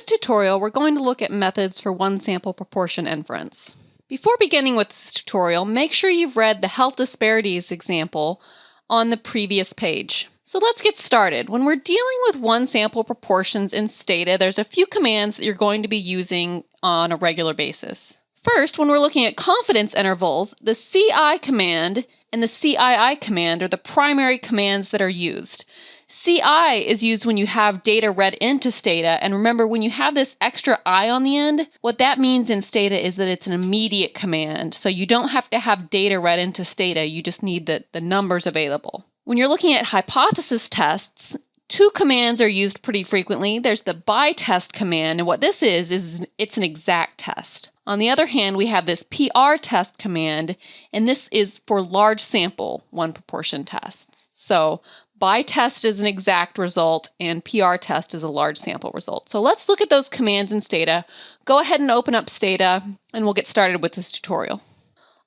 tutorial, we're going to look at methods for one-sample proportion inference. Before beginning with this tutorial, make sure you've read the health disparities example on the previous page. So let's get started. When we're dealing with one-sample proportions in Stata, there's a few commands that you're going to be using on a regular basis. First, when we're looking at confidence intervals, the CI command and the CII command are the primary commands that are used. CI is used when you have data read into Stata, and remember, when you have this extra I on the end, what that means in Stata is that it's an immediate command, so you don't have to have data read into Stata, you just need the numbers available. When you're looking at hypothesis tests, two commands are used pretty frequently. There's the by test command, and what this is it's an exact test. On the other hand, we have this PR test command, and this is for large sample one proportion tests. So by test is an exact result, and PR test is a large sample result. So let's look at those commands in Stata. Go ahead and open up Stata, and we'll get started with this tutorial.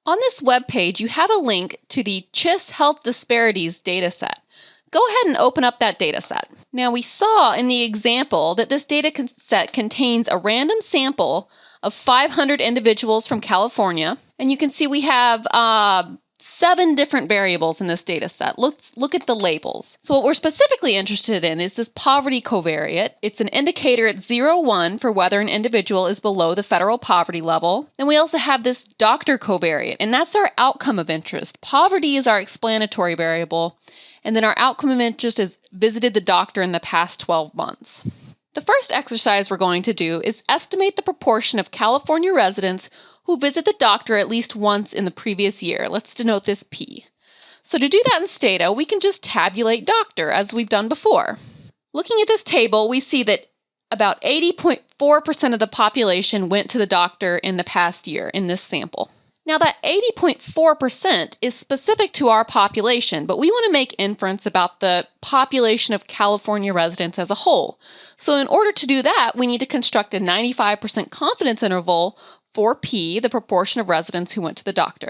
On this web page, you have a link to the CHIS Health Disparities dataset. Go ahead and open up that dataset. Now, we saw in the example that this data set contains a random sample of 500 individuals from California, and you can see we have 7 different variables in this data set. Let's look at the labels. So what we're specifically interested in is this poverty covariate. It's an indicator at 0, 1 for whether an individual is below the federal poverty level. Then we also have this doctor covariate, and that's our outcome of interest. Poverty is our explanatory variable, and then our outcome of interest is visited the doctor in the past 12 months. The first exercise we're going to do is estimate the proportion of California residents who visit the doctor at least once in the previous year. Let's denote this P. So to do that in Stata, we can just tabulate doctor as we've done before. Looking at this table, we see that about 80.4% of the population went to the doctor in the past year in this sample. Now that 80.4% is specific to our population, but we want to make inference about the population of California residents as a whole. So in order to do that, we need to construct a 95% confidence interval for P, the proportion of residents who went to the doctor.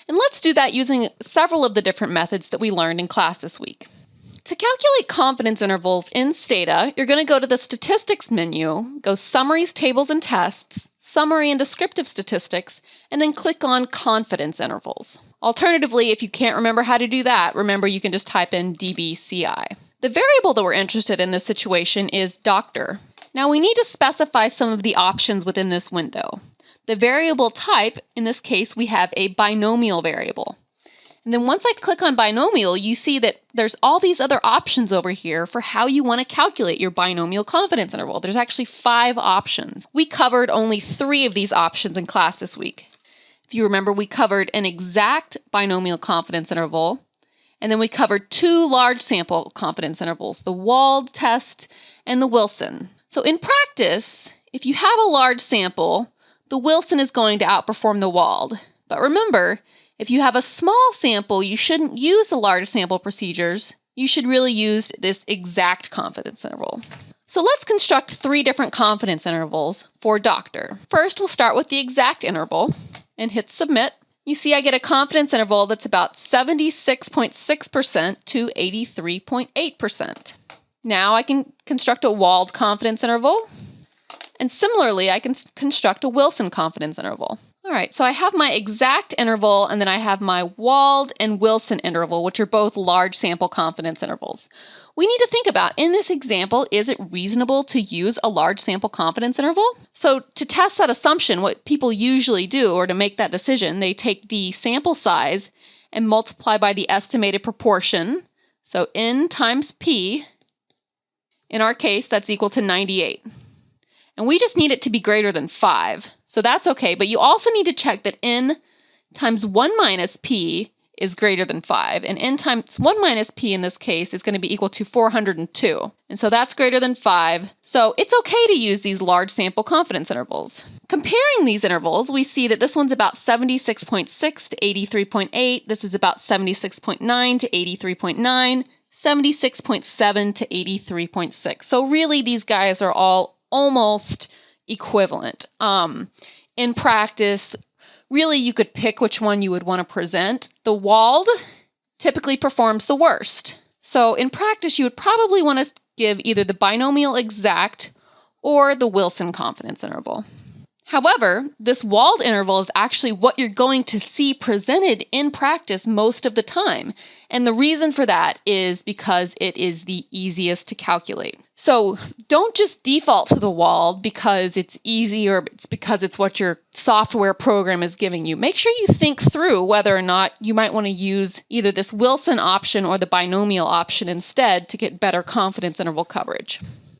And let's do that using several of the different methods that we learned in class this week. To calculate confidence intervals in Stata, you're going to go to the Statistics menu, go Summaries, Tables, and Tests, Summary and Descriptive Statistics, and then click on Confidence Intervals. Alternatively, if you can't remember how to do that, remember you can just type in dbci. The variable that we're interested in this situation is doctor. Now we need to specify some of the options within this window. The variable type, in this case, we have a binomial variable. And then once I click on binomial, you see that there's all these other options over here for how you want to calculate your binomial confidence interval. There's actually 5 options. We covered only 3 of these options in class this week. If you remember, we covered an exact binomial confidence interval, and then we covered 2 large sample confidence intervals, the Wald test and the Wilson. So in practice, if you have a large sample, the Wilson is going to outperform the Wald. But remember, if you have a small sample, you shouldn't use the large sample procedures. You should really use this exact confidence interval. So let's construct 3 different confidence intervals for doctor. First, we'll start with the exact interval and hit submit. You see I get a confidence interval that's about 76.6% to 83.8%. Now I can construct a Wald confidence interval. And similarly, I can construct a Wilson confidence interval. All right, so I have my exact interval, and then I have my Wald and Wilson interval, which are both large sample confidence intervals. We need to think about, in this example, is it reasonable to use a large sample confidence interval? So to test that assumption, what people usually do, or to make that decision, they take the sample size and multiply by the estimated proportion. So N times P, in our case, that's equal to 98. And we just need it to be greater than 5. So that's okay, but you also need to check that N times 1 minus P is greater than 5. And N times 1 minus P in this case is going to be equal to 402. And so that's greater than 5. So it's okay to use these large sample confidence intervals. Comparing these intervals, we see that this one's about 76.6 to 83.8. This is about 76.9 to 83.9, 76.7 to 83.6. So really, these guys are all almost equivalent. In practice, really you could pick which one you would want to present. The Wald typically performs the worst. So in practice, you would probably want to give either the binomial exact or the Wilson confidence interval. However, this walled interval is actually what you're going to see presented in practice most of the time. And the reason for that is because it is the easiest to calculate. So don't just default to the walled because it's easy or it's because it's what your software program is giving you. Make sure you think through whether or not you might want to use either this Wilson option or the binomial option instead to get better confidence interval coverage.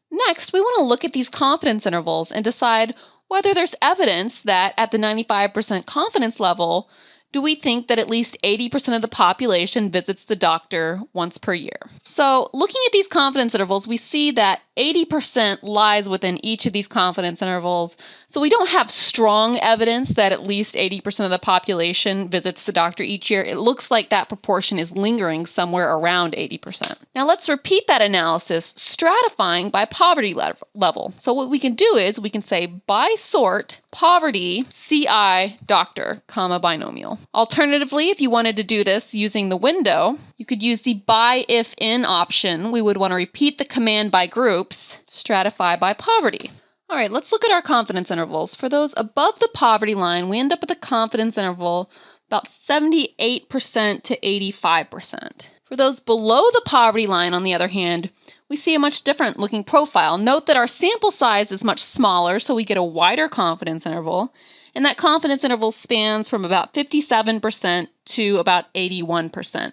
Next, we want to look at these confidence intervals and decide whether there's evidence that at the 95% confidence level, do we think that at least 80% of the population visits the doctor once per year? So looking at these confidence intervals, we see that 80% lies within each of these confidence intervals. So we don't have strong evidence that at least 80% of the population visits the doctor each year. It looks like that proportion is lingering somewhere around 80%. Now let's repeat that analysis, stratifying by poverty level. So what we can do is we can say by sort, poverty, CI, doctor, comma, binomial. Alternatively, if you wanted to do this using the window, you could use the by if in option. We would want to repeat the command by groups, stratify by poverty. All right, let's look at our confidence intervals. For those above the poverty line, we end up with a confidence interval about 78% to 85%. For those below the poverty line, on the other hand, we see a much different looking profile. Note that our sample size is much smaller, so we get a wider confidence interval. And that confidence interval spans from about 57% to about 81%.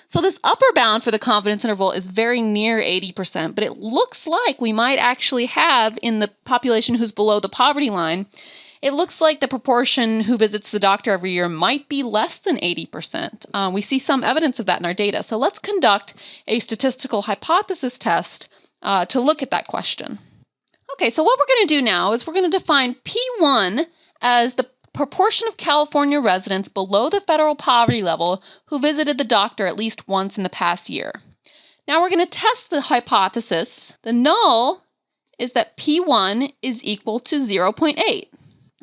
So this upper bound for the confidence interval is very near 80%, but it looks like we might actually have in the population who's below the poverty line, it looks like the proportion who visits the doctor every year might be less than 80%. We see some evidence of that in our data. So let's conduct a statistical hypothesis test to look at that question. Okay, so what we're going to do now is we're going to define P1 as the proportion of California residents below the federal poverty level who visited the doctor at least once in the past year. Now we're going to test the hypothesis. The null is that P1 is equal to 0.8.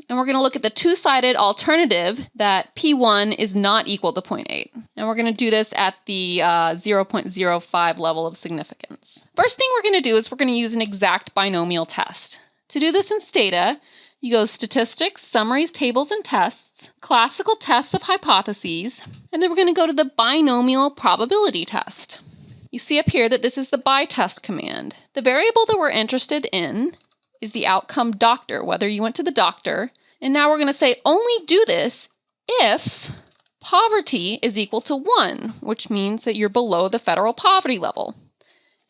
And we're going to look at the two-sided alternative that P1 is not equal to 0.8. And we're going to do this at the 0.05 level of significance. First thing we're going to do is we're going to use an exact binomial test. To do this in Stata, you go Statistics, Summaries, Tables, and Tests, Classical Tests of Hypotheses, and then we're going to go to the Binomial Probability Test. You see up here that this is the BiTest command. The variable that we're interested in is the outcome doctor, whether you went to the doctor. And now we're going to say only do this if poverty is equal to 1, which means that you're below the federal poverty level,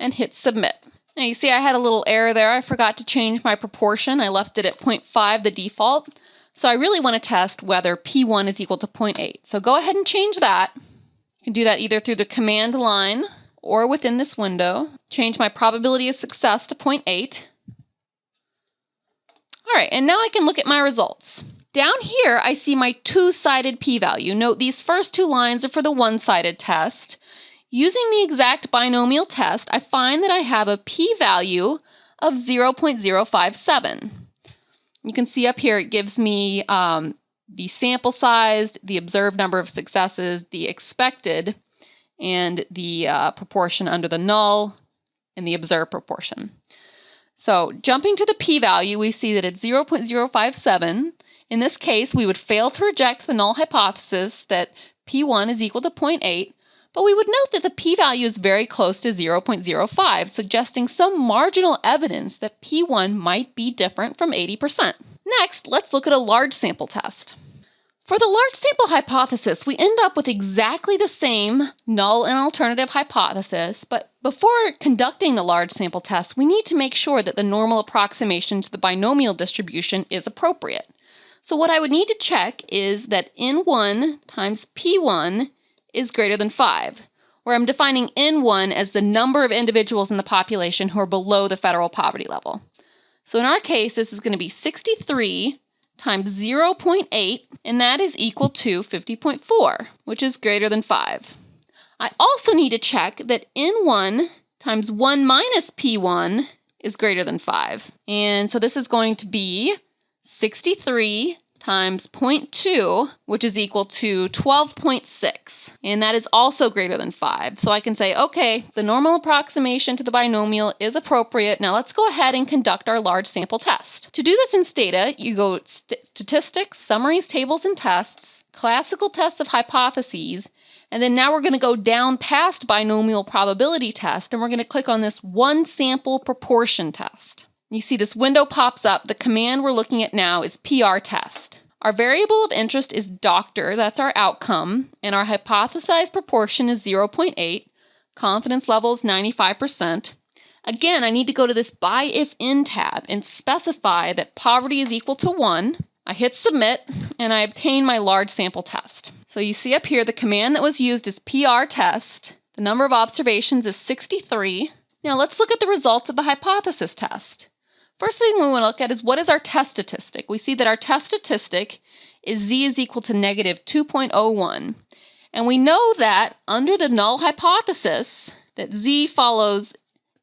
and hit submit. Now you see I had a little error there. I forgot to change my proportion. I left it at 0.5, the default. So I really want to test whether P1 is equal to 0.8. So go ahead and change that. You can do that either through the command line or within this window. Change my probability of success to 0.8. All right, and now I can look at my results. Down here, I see my two-sided p-value. Note these first two lines are for the one-sided test. Using the exact binomial test, I find that I have a p-value of 0.057. You can see up here it gives me the sample size, the observed number of successes, the expected, and the proportion under the null, and the observed proportion. So jumping to the p-value, we see that it's 0.057. In this case, we would fail to reject the null hypothesis that P1 is equal to 0.8, but we would note that the p-value is very close to 0.05, suggesting some marginal evidence that P1 might be different from 80%. Next, let's look at a large sample test. For the large sample hypothesis, we end up with exactly the same null and alternative hypothesis, but before conducting the large sample test, we need to make sure that the normal approximation to the binomial distribution is appropriate. So what I would need to check is that N1 times P1 is greater than 5, where I'm defining N1 as the number of individuals in the population who are below the federal poverty level. So in our case, this is going to be 63 times 0.8, and that is equal to 50.4, which is greater than 5. I also need to check that N1 times 1 minus P1 is greater than 5. And so this is going to be 63 times 0.2, which is equal to 12.6. And that is also greater than 5. So I can say, okay, the normal approximation to the binomial is appropriate. Now let's go ahead and conduct our large sample test. To do this in Stata, you go Statistics, Summaries, Tables, and Tests, Classical Tests of Hypotheses, and then now we're going to go down past binomial probability test, and we're going to click on this one sample proportion test. You see this window pops up. The command we're looking at now is PR test. Our variable of interest is doctor, that's our outcome, and our hypothesized proportion is 0.8. Confidence level is 95%. Again, I need to go to this by if in tab and specify that poverty is equal to 1. I hit submit, and I obtain my large sample test. So you see up here, the command that was used is PR test. The number of observations is 63. Now let's look at the results of the hypothesis test. First thing we want to look at is what is our test statistic. We see that our test statistic is z is equal to negative 2.01. And we know that under the null hypothesis that z follows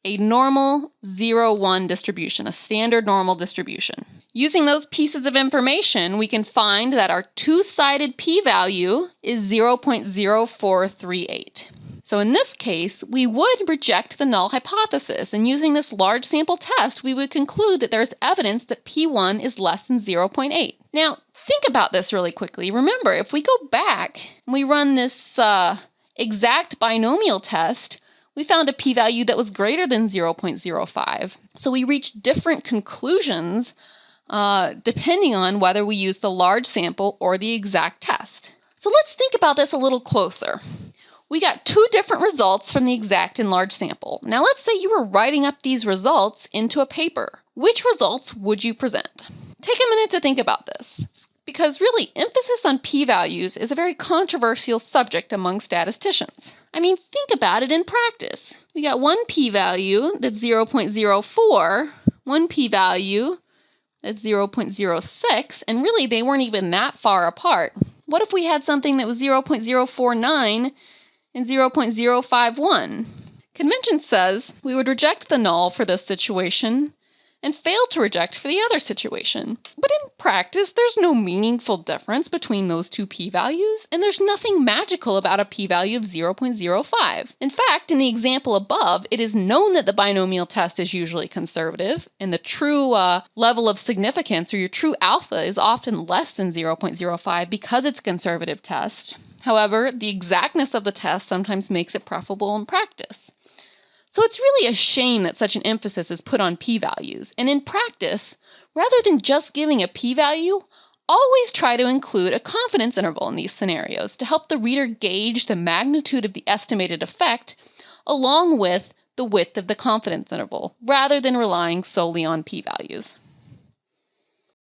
a normal 0-1 distribution, a standard normal distribution. Using those pieces of information, we can find that our two-sided p-value is 0.0438. So in this case, we would reject the null hypothesis, and using this large sample test, we would conclude that there's evidence that p1 is less than 0.8. Now, think about this really quickly. Remember, if we go back and we run this exact binomial test, we found a p-value that was greater than 0.05. So we reached different conclusions depending on whether we use the large sample or the exact test. So let's think about this a little closer. We got two different results from the exact and large sample. Now let's say you were writing up these results into a paper. Which results would you present? Take a minute to think about this, because really emphasis on p-values is a very controversial subject among statisticians. I mean, think about it in practice. We got one p-value that's 0.04, one p-value that's 0.06, and really they weren't even that far apart. What if we had something that was 0.049 and 0.051? Convention says we would reject the null for this situation and fail to reject for the other situation. But in practice, there's no meaningful difference between those two p-values, and there's nothing magical about a p-value of 0.05. In fact, in the example above, it is known that the binomial test is usually conservative, and the true level of significance, or your true alpha, is often less than 0.05 because it's a conservative test. However, the exactness of the test sometimes makes it preferable in practice. So it's really a shame that such an emphasis is put on p-values. And in practice, rather than just giving a p-value, always try to include a confidence interval in these scenarios to help the reader gauge the magnitude of the estimated effect along with the width of the confidence interval, rather than relying solely on p-values.